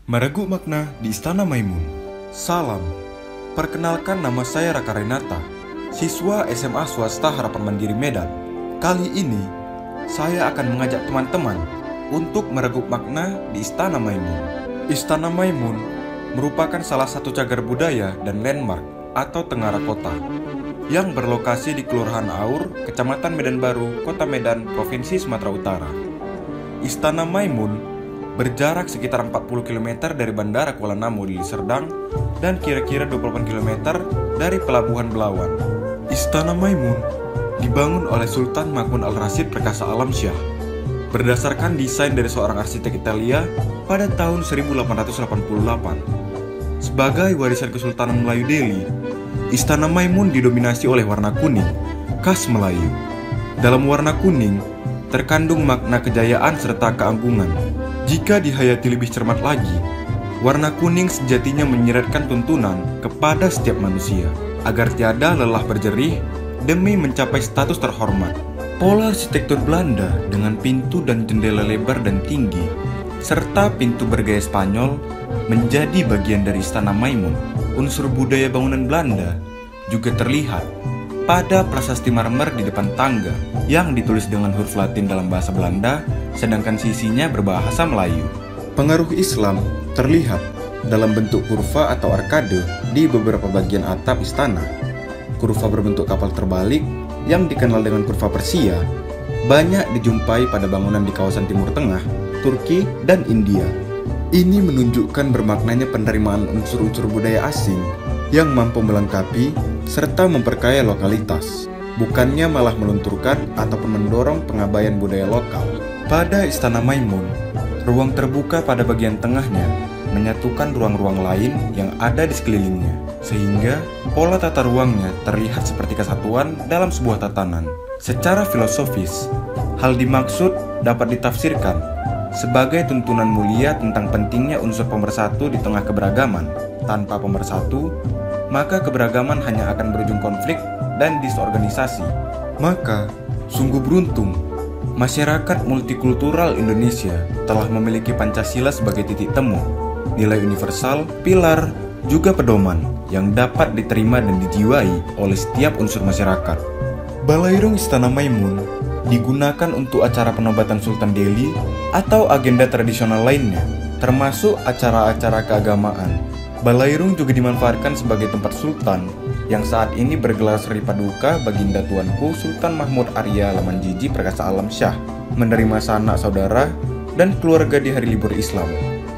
Mereguk makna di Istana Maimun. Salam, perkenalkan nama saya Raka Renata, siswa SMA Swasta Harapan Mandiri Medan. Kali ini, saya akan mengajak teman-teman untuk mereguk makna di Istana Maimun. Istana Maimun merupakan salah satu cagar budaya dan landmark atau tengara kota yang berlokasi di Kelurahan Aur, Kecamatan Medan Baru, Kota Medan, Provinsi Sumatera Utara. Istana Maimun berjarak sekitar 40 km dari Bandara Kuala Namu di Serdang dan kira-kira 28 km dari Pelabuhan Belawan. Istana Maimun dibangun oleh Sultan Mahmud Al-Rasyid Perkasa Alamsyah berdasarkan desain dari seorang arsitek Italia pada tahun 1888. Sebagai warisan Kesultanan Melayu Delhi, Istana Maimun didominasi oleh warna kuning, khas Melayu. Dalam warna kuning terkandung makna kejayaan serta keagungan. Jika dihayati lebih cermat lagi, warna kuning sejatinya menyiratkan tuntunan kepada setiap manusia agar tiada lelah berjerih demi mencapai status terhormat. Pola arsitektur Belanda dengan pintu dan jendela lebar dan tinggi serta pintu bergaya Spanyol menjadi bagian dari Istana Maimun. Unsur budaya bangunan Belanda juga terlihat pada prasasti marmer di depan tangga yang ditulis dengan huruf Latin dalam bahasa Belanda, sedangkan sisinya berbahasa Melayu. Pengaruh Islam terlihat dalam bentuk kurva atau arkade di beberapa bagian atap istana. Kurva berbentuk kapal terbalik yang dikenal dengan kurva Persia banyak dijumpai pada bangunan di kawasan Timur Tengah, Turki, dan India. Ini menunjukkan bermaknanya penerimaan unsur-unsur budaya asing yang mampu melengkapi serta memperkaya lokalitas, bukannya malah melunturkan ataupun mendorong pengabaian budaya lokal. Pada Istana Maimun, ruang terbuka pada bagian tengahnya menyatukan ruang-ruang lain yang ada di sekelilingnya, sehingga pola tata ruangnya terlihat seperti kesatuan dalam sebuah tatanan. Secara filosofis, hal dimaksud dapat ditafsirkan sebagai tuntunan mulia tentang pentingnya unsur pemersatu di tengah keberagaman. Tanpa pemersatu, maka keberagaman hanya akan berujung konflik dan disorganisasi. Maka, sungguh beruntung, masyarakat multikultural Indonesia telah memiliki Pancasila sebagai titik temu, nilai universal, pilar, juga pedoman yang dapat diterima dan dijiwai oleh setiap unsur masyarakat. Balairung Istana Maimun digunakan untuk acara penobatan Sultan Delhi atau agenda tradisional lainnya, termasuk acara-acara keagamaan. Balairung juga dimanfaatkan sebagai tempat sultan yang saat ini bergelar Sri Paduka Baginda Tuanku Sultan Mahmud Arya Lamanjiji Perkasa Alamsyah menerima sanak saudara dan keluarga di hari libur Islam.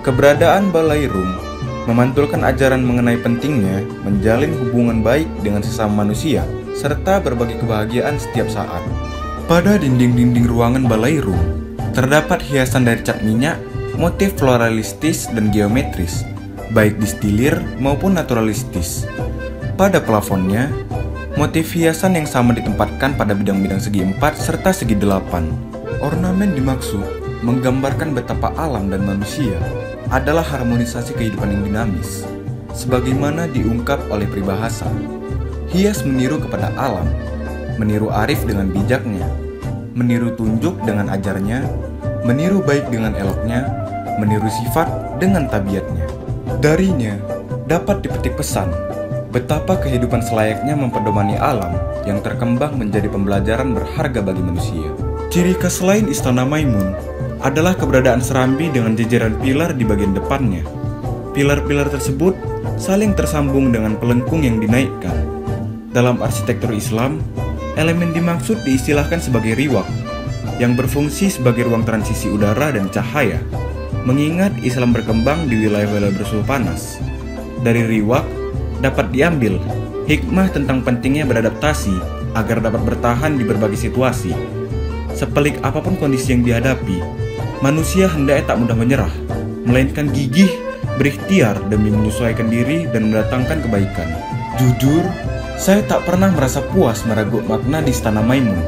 Keberadaan Balairung memantulkan ajaran mengenai pentingnya menjalin hubungan baik dengan sesama manusia serta berbagi kebahagiaan setiap saat. Pada dinding-dinding ruangan Balairung terdapat hiasan dari cat minyak, motif floralistis dan geometris, baik distilir maupun naturalistis. Pada plafonnya, motif hiasan yang sama ditempatkan pada bidang-bidang segi 4 serta segi 8. Ornamen dimaksud menggambarkan betapa alam dan manusia adalah harmonisasi kehidupan yang dinamis, sebagaimana diungkap oleh peribahasa. Hias meniru kepada alam, meniru arif dengan bijaknya, meniru tunjuk dengan ajarnya, meniru baik dengan eloknya, meniru sifat dengan tabiatnya. Darinya dapat dipetik pesan betapa kehidupan selayaknya mempedomani alam yang terkembang menjadi pembelajaran berharga bagi manusia. Ciri khas lain Istana Maimun adalah keberadaan serambi dengan jajaran pilar di bagian depannya. Pilar-pilar tersebut saling tersambung dengan pelengkung yang dinaikkan. Dalam arsitektur Islam, elemen dimaksud diistilahkan sebagai riwak yang berfungsi sebagai ruang transisi udara dan cahaya. Mengingat Islam berkembang di wilayah-wilayah bersuhu panas, dari riwak dapat diambil hikmah tentang pentingnya beradaptasi agar dapat bertahan di berbagai situasi. Sepelik apapun kondisi yang dihadapi, manusia hendaknya tak mudah menyerah, melainkan gigih berikhtiar demi menyesuaikan diri dan mendatangkan kebaikan. Jujur, saya tak pernah merasa puas mereguk makna di Istana Maimun,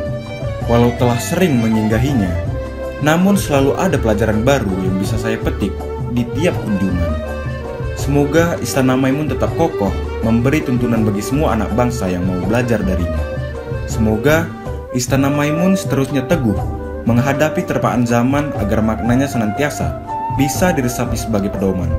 walau telah sering menyinggahinya. Namun selalu ada pelajaran baru yang bisa saya petik di tiap kunjungan. Semoga Istana Maimun tetap kokoh memberi tuntunan bagi semua anak bangsa yang mau belajar darinya. Semoga Istana Maimun seterusnya teguh menghadapi terpaan zaman agar maknanya senantiasa bisa diresapi sebagai pedoman.